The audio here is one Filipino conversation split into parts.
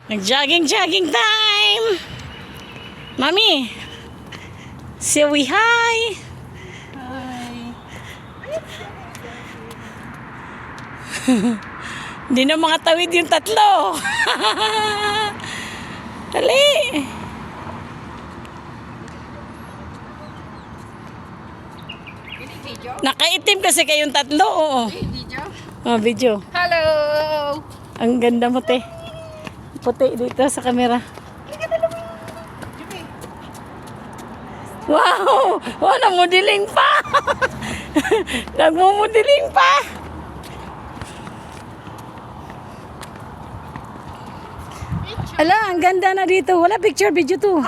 Nag-jogging time! Mami! Say we hi! Hi. Hindi na makatawid yung tatlo. Dali! Video? Nakaitim kasi kayong tatlo. Oo. Video? Oh, video. Hello! Ang ganda mo, te. Puti dito sa camera. Wow! Oh, namudiling pa! Nagmumudiling pa! Ala, ang ganda na dito. Wala picture, video to.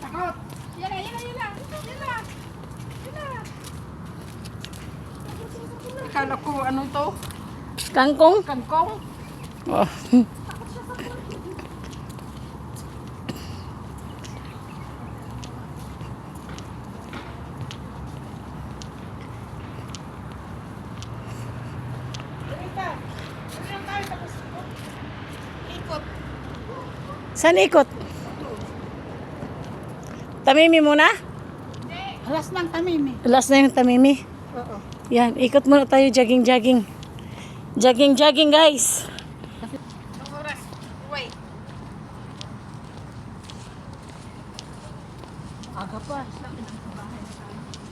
Takot! Yan na! Akala ko ano to? Kangkong? Kangkong? Oh. Ikot. Saan ikot? Tamimi muna? Alas ng tamimi. Last na yung tamimi. Oo. Yan, ikot muna tayo, jogging. Jogging, guys. Anong oras? Wait. Aga pa.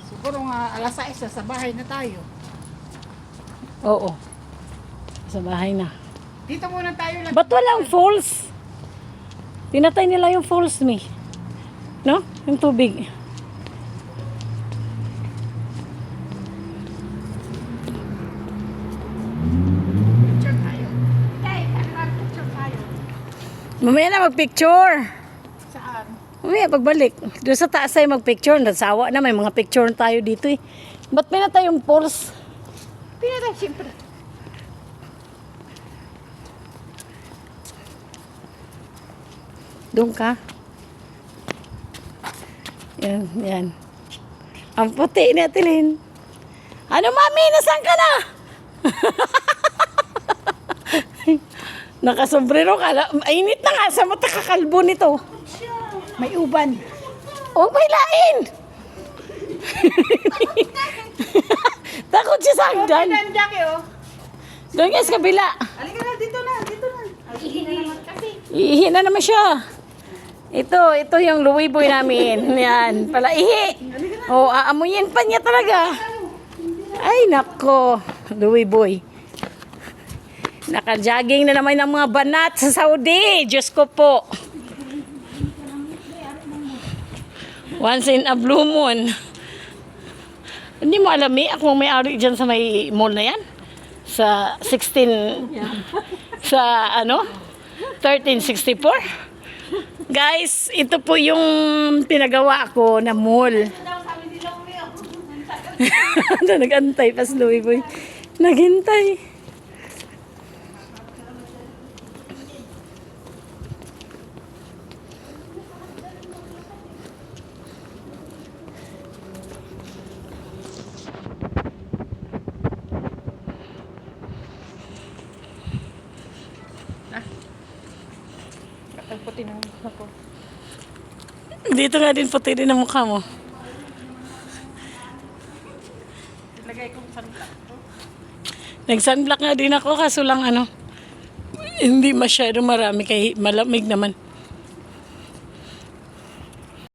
Siguro nga alas 6 sa bahay na tayo. Oo. Sa bahay na. Dito muna tayo lang. Ba't walang falls? Pinatay nila yung falls, me. No? Yung tubig. Picture tayo. Hey, picture tayo. Mamaya na magpicture. Saan? Mamaya pagbalik. Doon sa taas tayo magpicture. Nasawa na, may mga picture tayo dito eh. Ba't pinatay yung falls? Pinatay siyempre. Doon ka. Yan. Ang puti ni Atilin. Ano, mami? Nasaan ka na? Nakasombrero ka. Mainit na nga sa mata kakalbo nito. May uban. Huwag may lain. Takot siya sa hagdan. Jackie, oh. Doon nga sa kabila. Halika na, dito na. Ihi na naman kasi. Ihi na naman siya. Ito yung Louis Boy namin. Yan, pala ihi. Oh, aamuyin pa niya talaga. Ay, nako. Louis Boy. Naka-jogging na naman ng mga banat sa Saudi. Diyos ko po. Once in a blue moon. Hindi mo alam eh, ako may-ari dyan sa may mall na yan. Sa 16, sa ano? 1364. Guys, ito po yung pinagawa ko na mall. Nag-antay pa si Louie Boy. Naghintay. Ang puti ng ako. Dito nga din puti din ang mukha mo. Ilagay kong sunblock. Nag-sunblock nga din ako kaso lang ano, hindi masyado marami kay malamig naman.